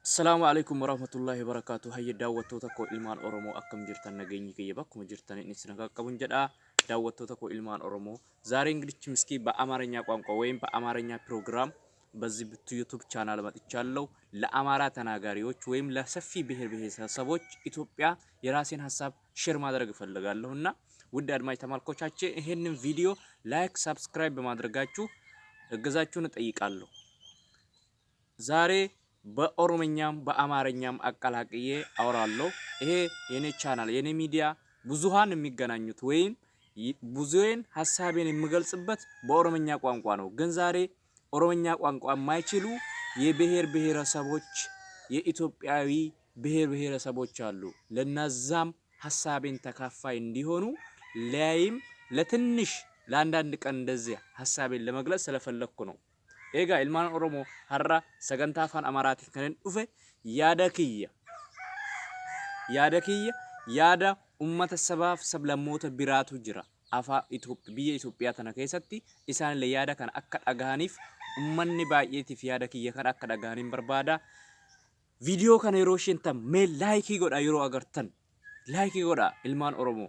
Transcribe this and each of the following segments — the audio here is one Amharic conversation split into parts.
السلام عليكم ورحمة الله وبركاته. هيا دعوة تكو إلمان أورمو أكم جرتان نجيني كي يبقى جرتان إنسان كابون جدا دعوة تكو إلمان أورمو زارين قلت مسكي بأمارنيا قام قويم بأمارنيا program بزي بتو يوتيوب channel ما تيجالو لأمارات ناقاريوش ويم لسفي بهر سبوش إثيوبيا يراسين حساب شير ما درج فلقالو هنا ودي أدماي تمال كوتشاتشي هن فيديو لايك سبسكرايب بما درجاتشو جزاتشو نتأييك الله زاري በኦሮምኛም በአማርኛም አቀላቅዬ አወራለሁ። ይሄ የኔ ቻናል የኔ ሚዲያ ብዙሃን የሚገናኙት ወይም ብዙዬን ሐሳቤን የምገልጽበት በኦሮምኛ ቋንቋ ነው። ግን ዛሬ ኦሮምኛ ቋንቋ የማይችሉ የብሔር ብሔረሰቦች የኢትዮጵያዊ ብሔር ብሔረሰቦች አሉ። ለነዛም ሐሳቤን ተካፋይ እንዲሆኑ ላይም ለትንሽ ለአንዳንድ ቀን እንደዚህ ሐሳቤን ለመግለጽ ስለፈለኩ ነው። ኤጋ ኢልማን ኦሮሞ ሀራ ሰገንታ አፋን አማራቲ ከነን ዱፌ ያዳ ያዳ ኡመተ ሰባፍ ሰብለሞተ ቢራቱ ጅራ አፋ ብየ ኢትዮጵያ ተነ ከሰቲ ኢሳን ለያዳ ከን አከ ዳጋኒፍ ኡመኒ ባየቲፍ ያዳ ኪየ ከን አከ ዳጋኒን በርባዳ ቪዲዮ ከነ ሮሽንተ ሜ ላይክ ጎዳ ይሮ አገርተን ላይክ ጎዳ ኢልማን ኦሮሞ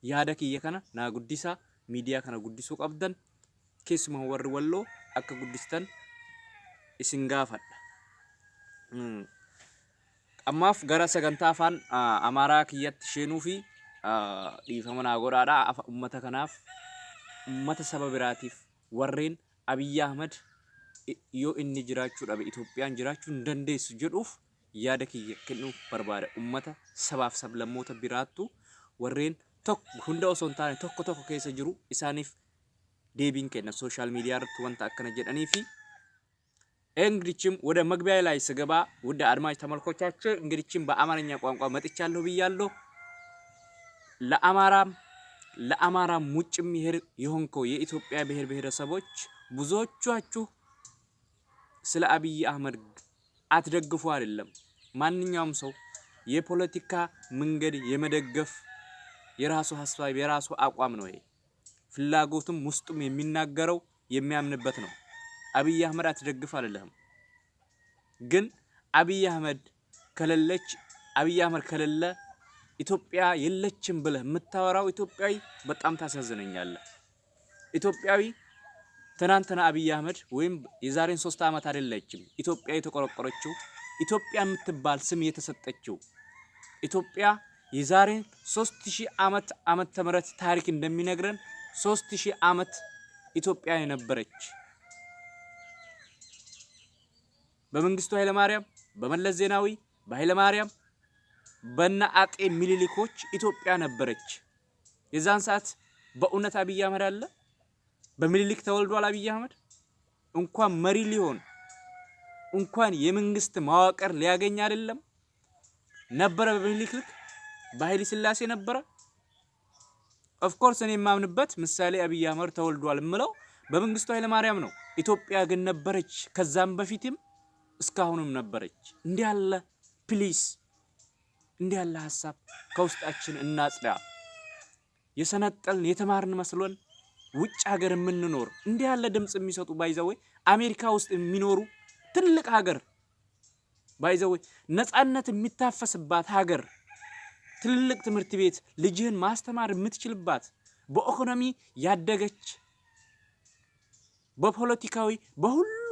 ያዳ ኪየ ከነ ና ጉዲሳ ሚዲያ ከነ ጉዲሱ ቀብደን ኬስማ ወር ወሎ akka guddistan isin gaafadha. Ammaaf gara sagantaa afaan amaaraa kiyyatti sheenuu fi dhiifama naa godhaadha. Uummata kanaaf uummata saba biraatiif warreen Abiy Ahmed yoo inni jiraachuu dhabe Itoophiyaan jiraachuu hin dandeessu jedhuuf yaada kiyya kennuu barbaada. Uummata sabaaf sablammoota biraattu warreen tokko hunda osoo hin taane tokko keessa jiru isaaniif ዴቢን ከነ ሶሻል ሚዲያ ርት ወንታ አከነ ጀዳኒ ፊ እንግዲችም ወደ መግቢያ ላይ ስገባ ወደ አድማጭ ተመልካቾቻችን እንግዲችም በአማርኛ ቋንቋ መጥቻለሁ ብያለሁ። ለአማራም ውጭም ይሄር የሆንከው የኢትዮጵያ ብሔር ብሔረሰቦች ብዙዎቻችሁ ስለ አብይ አህመድ አትደግፉ አይደለም። ማንኛውም ሰው የፖለቲካ መንገድ የመደገፍ የራሱ ሐሳብ የራሱ አቋም ነው። ይሄ ፍላጎቱም ውስጡም የሚናገረው የሚያምንበት ነው። አብይ አህመድ አትደግፍ አይደለም። ግን አብይ አህመድ ከሌለ ኢትዮጵያ የለችም ብለህ የምታወራው ኢትዮጵያዊ በጣም ታሳዝነኛለህ። ኢትዮጵያዊ ትናንትና አብይ አህመድ ወይም የዛሬን 3 ዓመት አይደለችም ኢትዮጵያ የተቆረቆረችው ኢትዮጵያ የምትባል ስም የተሰጠችው ኢትዮጵያ የዛሬን 3000 ዓመተ ምህረት ታሪክ እንደሚነግረን 3000 ዓመት ኢትዮጵያ የነበረች በመንግስቱ ኃይለ ማርያም በመለስ ዜናዊ በኃይለ ማርያም በእነ አጤ ሚኒሊኮች ኢትዮጵያ ነበረች። የዛን ሰዓት በእውነት አብይ አህመድ አለ? በሚኒሊክ ተወልዷል አብይ አህመድ? እንኳን መሪ ሊሆን እንኳን የመንግስት መዋቅር ሊያገኝ አይደለም ነበረ። በሚኒሊክ ልክ በኃይለ ሥላሴ ነበረ። ኦፍ ኮርስ እኔ የማምንበት ምሳሌ አብይ አህመድ ተወልዷል ምለው በመንግስቱ ኃይለ ማርያም ነው። ኢትዮጵያ ግን ነበረች፣ ከዛም በፊትም እስካሁንም ነበረች። እንዲህ ያለ ፕሊስ እንዲህ ያለ ሐሳብ ከውስጣችን እናጽዳ። የሰነጠልን የተማርን መስሎን ውጭ ሀገር የምንኖር እንዲህ ያለ ድምጽ የሚሰጡ ባይዘው አሜሪካ ውስጥ የሚኖሩ ትልቅ ሀገር ባይዘው ነፃነት የሚታፈስባት ሀገር ትልቅ ትምህርት ቤት ልጅህን ማስተማር የምትችልባት በኢኮኖሚ ያደገች በፖለቲካዊ በሁሉ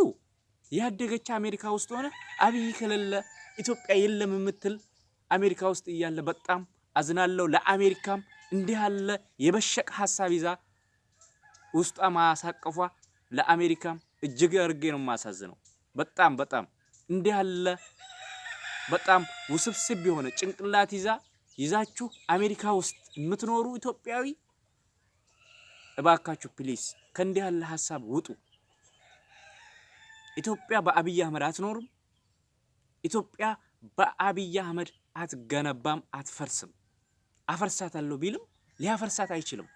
ያደገች አሜሪካ ውስጥ ሆነ አብይ ከሌለ ኢትዮጵያ የለም የምትል አሜሪካ ውስጥ እያለ በጣም አዝናለሁ። ለአሜሪካም እንዲህ ያለ የበሸቀ ሐሳብ ይዛ ውስጧ ማሳቀፏ ለአሜሪካም እጅግ አድርጌ ነው ማሳዝነው። በጣም እንዲህ ያለ በጣም ውስብስብ የሆነ ጭንቅላት ይዛችሁ አሜሪካ ውስጥ የምትኖሩ ኢትዮጵያዊ እባካችሁ ፕሊስ ከእንዲህ ያለ ሐሳብ ውጡ። ኢትዮጵያ በአብይ አህመድ አትኖርም። ኢትዮጵያ በአብይ አህመድ አትገነባም፣ አትፈርስም። አፈርሳታለሁ ቢልም ሊያፈርሳት አይችልም።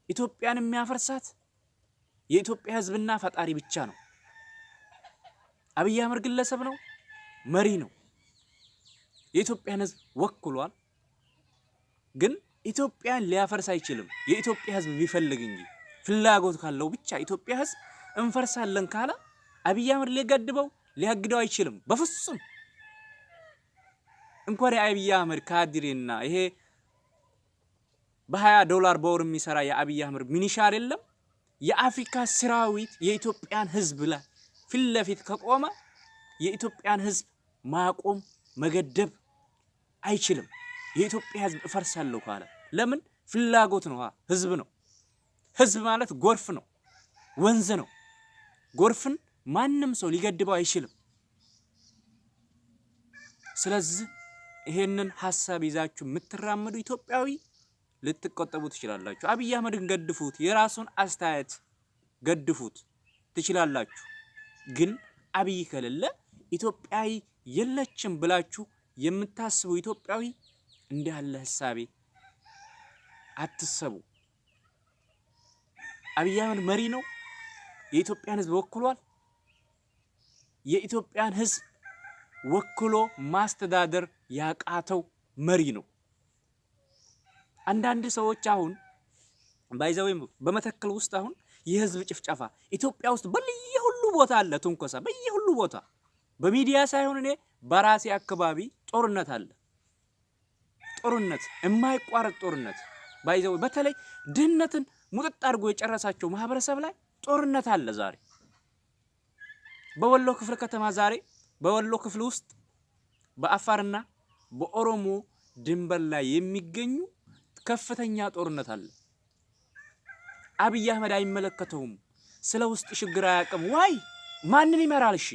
ኢትዮጵያን የሚያፈርሳት የኢትዮጵያ ሕዝብና ፈጣሪ ብቻ ነው። አብይ አህመድ ግለሰብ ነው፣ መሪ ነው። የኢትዮጵያን ሕዝብ ወክሏል። ግን ኢትዮጵያን ሊያፈርስ አይችልም። የኢትዮጵያ ሕዝብ ቢፈልግ እንጂ ፍላጎት ካለው ብቻ ኢትዮጵያ ሕዝብ እንፈርሳለን ካለ አብይ አህመድ ሊገድበው ሊያግደው አይችልም በፍጹም። እንኳን የአብይ አህመድ ካድሬና ይሄ $20 በወር የሚሰራ የአብይ አህመድ ሚኒሻ አይደለም የአፍሪካ ሰራዊት የኢትዮጵያን ህዝብ ላይ ፊት ለፊት ከቆመ የኢትዮጵያን ህዝብ ማቆም መገደብ አይችልም። የኢትዮጵያ ህዝብ እፈርሳለሁ ካለ ለምን ፍላጎት ነው። ህዝብ ነው። ህዝብ ማለት ጎርፍ ነው፣ ወንዝ ነው። ጎርፍን ማንም ሰው ሊገድበው አይችልም። ስለዚህ ይሄንን ሐሳብ ይዛችሁ የምትራመዱ ኢትዮጵያዊ ልትቆጠቡ ትችላላችሁ። አብይ አህመድን ገድፉት፣ የራሱን አስተያየት ገድፉት ትችላላችሁ። ግን አብይ ከሌለ ኢትዮጵያዊ የለችም ብላችሁ የምታስቡ ኢትዮጵያዊ እንዲህ ያለ ሐሳቤ አትሰቡ። አብይ አህመድ መሪ ነው። የኢትዮጵያን ህዝብ ወክሏል። የኢትዮጵያን ህዝብ ወክሎ ማስተዳደር ያቃተው መሪ ነው። አንዳንድ ሰዎች አሁን ባይዘው በመተከል ውስጥ አሁን የህዝብ ጭፍጨፋ ኢትዮጵያ ውስጥ በየሁሉ ቦታ አለ። ትንኮሳ በየሁሉ ቦታ በሚዲያ ሳይሆን እኔ በራሴ አካባቢ ጦርነት አለ። ጦርነት የማይቋረጥ ጦርነት ባይዘው በተለይ ድህነትን ሙጥጥ አድርጎ የጨረሳቸው ማህበረሰብ ላይ ጦርነት አለ። ዛሬ በወሎ ክፍለ ከተማ ዛሬ በወሎ ክፍል ውስጥ በአፋርና በኦሮሞ ድንበር ላይ የሚገኙ ከፍተኛ ጦርነት አለ። አብይ አህመድ አይመለከተውም። ስለ ውስጥ ችግር አያውቅም። ዋይ ማንን ይመራል? እሺ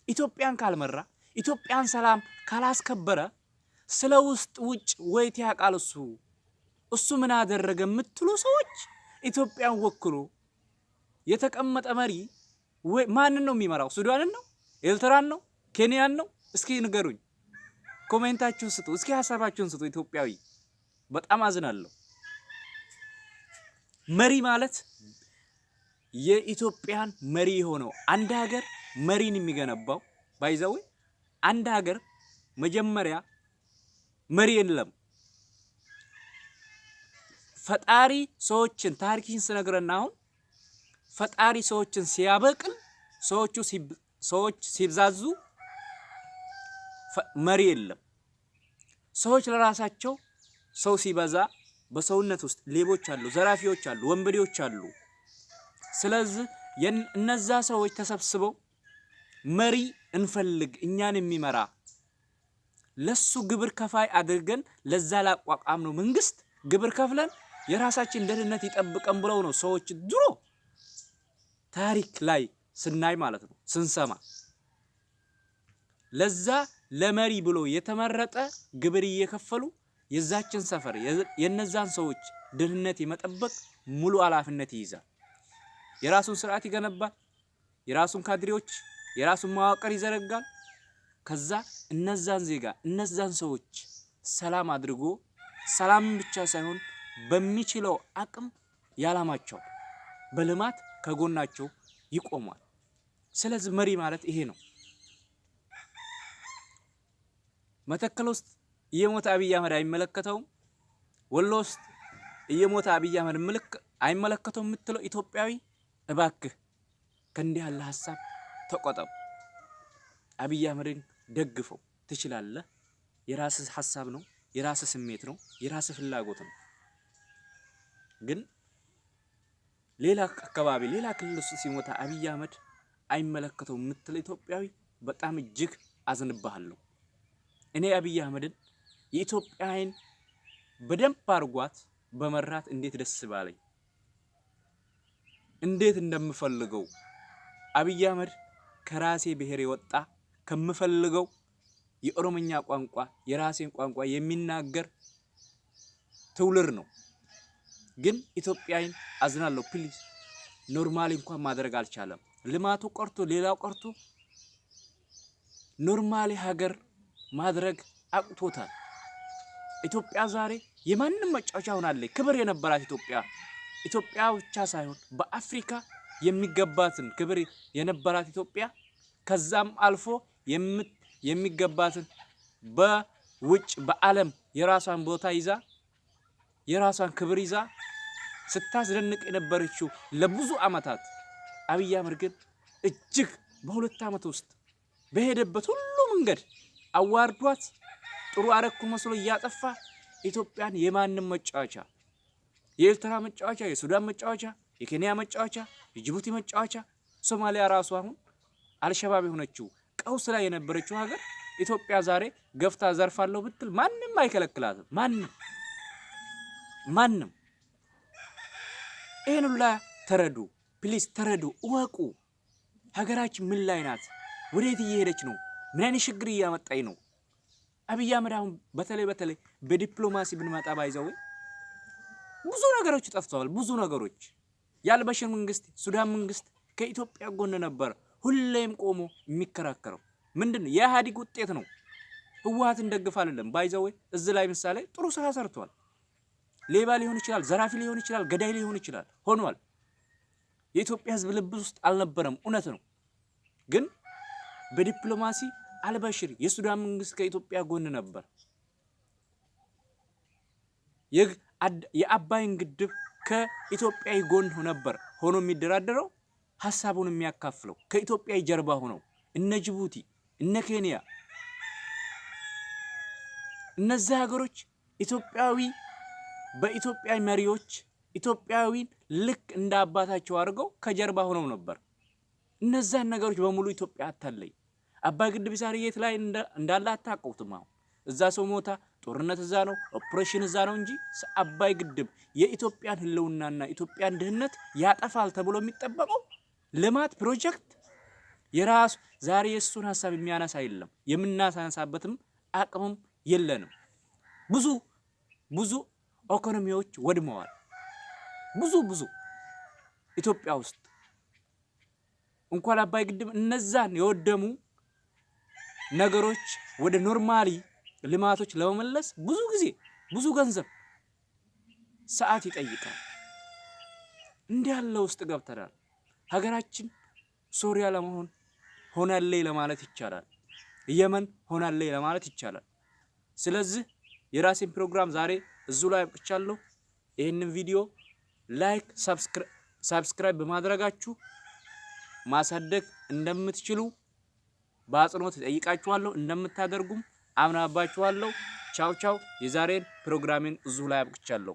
ኢትዮጵያን ካልመራ ኢትዮጵያን ሰላም ካላስከበረ ስለ ውስጥ ውጭ ወይት ያውቃል? እሱ ምን አደረገ የምትሉ ሰዎች ኢትዮጵያን ወክሎ የተቀመጠ መሪ ወይ ማንን ነው የሚመራው? ሱዳንን ነው? ኤርትራን ነው? ኬንያን ነው? እስኪ ንገሩኝ። ኮሜንታችሁን ስጡ። እስኪ ሐሳባችሁን ስጡ። ኢትዮጵያዊ በጣም አዝናለሁ። መሪ ማለት የኢትዮጵያን መሪ የሆነው አንድ ሀገር መሪን የሚገነባው ባይዘው አንድ ሀገር መጀመሪያ መሪ የለም። ፈጣሪ ሰዎችን ታሪክን ስነግረና አሁን ፈጣሪ ሰዎችን ሲያበቅል ሰዎች ሲብዛዙ መሪ የለም። ሰዎች ለራሳቸው ሰው ሲበዛ በሰውነት ውስጥ ሌቦች አሉ፣ ዘራፊዎች አሉ፣ ወንበዴዎች አሉ። ስለዚህ እነዛ ሰዎች ተሰብስበው መሪ እንፈልግ እኛን የሚመራ ለሱ ግብር ከፋይ አድርገን ለዛ ላቋቋም ነው መንግስት ግብር ከፍለን የራሳችን ደህንነት ይጠብቀን ብለው ነው ሰዎች ድሮ ታሪክ ላይ ስናይ ማለት ነው ስንሰማ ለዛ ለመሪ ብሎ የተመረጠ ግብር እየከፈሉ የዛችን ሰፈር የነዛን ሰዎች ደህንነት የመጠበቅ ሙሉ ኃላፊነት ይይዛል። የራሱን ስርዓት ይገነባል። የራሱን ካድሬዎች የራሱን መዋቅር ይዘረጋል። ከዛ እነዛን ዜጋ እነዛን ሰዎች ሰላም አድርጎ ሰላም ብቻ ሳይሆን በሚችለው አቅም ያላማቸው በልማት ከጎናቸው ይቆማል። ስለዚህ መሪ ማለት ይሄ ነው። መተከል ውስጥ እየሞተ አብይ አህመድ አይመለከተውም። ወሎ ውስጥ እየሞተ አብይ አህመድ አይመለከተውም የምትለው ኢትዮጵያዊ እባክህ ከእንዲህ ያለ ሐሳብ ተቆጠብ። አብይ አህመድን ደግፈው ትችላለህ። የራስህ ሐሳብ ነው፣ የራስህ ስሜት ነው፣ የራስህ ፍላጎት ነው። ግን ሌላ አካባቢ ሌላ ክልል ውስጥ ሲሞታ አብይ አህመድ አይመለከተውም የምትለው ኢትዮጵያዊ በጣም እጅግ አዝንብሃለሁ። እኔ አብይ አህመድን የኢትዮጵያን በደንብ አርጓት በመራት እንዴት ደስ ባለኝ፣ እንዴት እንደምፈልገው። አብይ አህመድ ከራሴ ብሔር የወጣ ከምፈልገው የኦሮሞኛ ቋንቋ የራሴን ቋንቋ የሚናገር ትውልድ ነው። ግን ኢትዮጵያን አዝናለሁ። ፕሊዝ ኖርማሊ እንኳን ማድረግ አልቻለም። ልማቱ ቀርቶ ሌላው ቀርቶ ኖርማሊ ሀገር ማድረግ አቅቶታል። ኢትዮጵያ ዛሬ የማንም መጫወቻ ሆናለች። ክብር የነበራት ኢትዮጵያ ብቻ ሳይሆን በአፍሪካ የሚገባትን ክብር የነበራት ኢትዮጵያ ከዛም አልፎ የሚገባትን በውጭ በዓለም የራሷን ቦታ ይዛ የራሷን ክብር ይዛ ስታስደንቅ የነበረችው ለብዙ አመታት። አብይ አህመድ ግን እጅግ በ2 አመት ውስጥ በሄደበት ሁሉ መንገድ አዋርዷት ጥሩ አረኩ መስሎ እያጠፋ ኢትዮጵያን የማንም መጫወቻ የኤርትራ መጫወቻ የሱዳን መጫወቻ የኬንያ መጫወቻ የጅቡቲ መጫወቻ ሶማሊያ ራሷ አሁን አልሸባብ የሆነችው ቀውስ ላይ የነበረችው ሀገር ኢትዮጵያ ዛሬ ገፍታ ዘርፋለሁ ብትል ማንም አይከለክላትም። ማንም ይሄን ሁላ ተረዱ፣ ፕሊስ ተረዱ፣ እወቁ። ሀገራችን ምን ላይ ናት? ወዴት እየሄደች ነው? ምን አይነት ችግር እያመጣኝ ነው? አብይ አህመድ አሁን በተለይ በዲፕሎማሲ ብንመጣ ባይዘው ብዙ ነገሮች ጠፍተዋል። ብዙ ነገሮች የአልበሽር መንግስት ሱዳን መንግስት ከኢትዮጵያ ጎን ነበር ሁሌም ቆሞ የሚከራከረው። ምንድነው የኢህአዴግ ውጤት ነው። ህወሓትን ደግፍ አይደለም ባይዘው እዚህ ላይ ምሳሌ ጥሩ ስራ ሰርቷል። ሌባ ሊሆን ይችላል፣ ዘራፊ ሊሆን ይችላል፣ ገዳይ ሊሆን ይችላል፣ ሆኗል። የኢትዮጵያ ህዝብ ልብ ውስጥ አልነበረም፣ እውነት ነው። ግን በዲፕሎማሲ አልበሽር የሱዳን መንግስት ከኢትዮጵያ ጎን ነበር። የአባይን ግድብ ከኢትዮጵያ ጎን ነበር ሆኖ የሚደራደረው ሐሳቡን የሚያካፍለው ከኢትዮጵያ ጀርባ ሆነው እነ ጅቡቲ እነ ኬንያ እነዚህ ሀገሮች ኢትዮጵያዊ በኢትዮጵያ መሪዎች ኢትዮጵያዊን ልክ እንደ አባታቸው አድርገው ከጀርባ ሆነው ነበር። እነዛን ነገሮች በሙሉ ኢትዮጵያ አታለይ። አባይ ግድብ ዛሬ የት ላይ እንዳለ አታውቁትም። አሁን እዛ ሰው ሞታ ጦርነት እዛ ነው፣ ኦፕሬሽን እዛ ነው እንጂ አባይ ግድብ የኢትዮጵያን ህልውናና ኢትዮጵያን ድህነት ያጠፋል ተብሎ የሚጠበቀው ልማት ፕሮጀክት የራሱ ዛሬ የሱን ሐሳብ የሚያነሳ የለም። የምናሳንሳበትም አቅምም የለንም። ብዙ ኢኮኖሚዎች ወድመዋል። ብዙ ኢትዮጵያ ውስጥ እንኳን አባይ ግድብ እነዛን የወደሙ ነገሮች ወደ ኖርማሊ ልማቶች ለመመለስ ብዙ ጊዜ ብዙ ገንዘብ ሰዓት ይጠይቃል። እንዲህ ያለ ውስጥ ገብተናል። ሀገራችን ሶሪያ ለመሆን ሆናለይ ለማለት ይቻላል። የመን ሆናለይ ለማለት ይቻላል። ስለዚህ የራሴን ፕሮግራም ዛሬ እዚሁ ላይ አብቅቻለሁ። ይሄንን ቪዲዮ ላይክ ሰብስክራይብ በማድረጋችሁ ማሳደግ እንደምትችሉ በአጽንኦት ጠይቃችኋለሁ። እንደምታደርጉም አምናባችኋለሁ። ቻው ቻው። የዛሬን ፕሮግራሜን እዚሁ ላይ አብቅቻለሁ።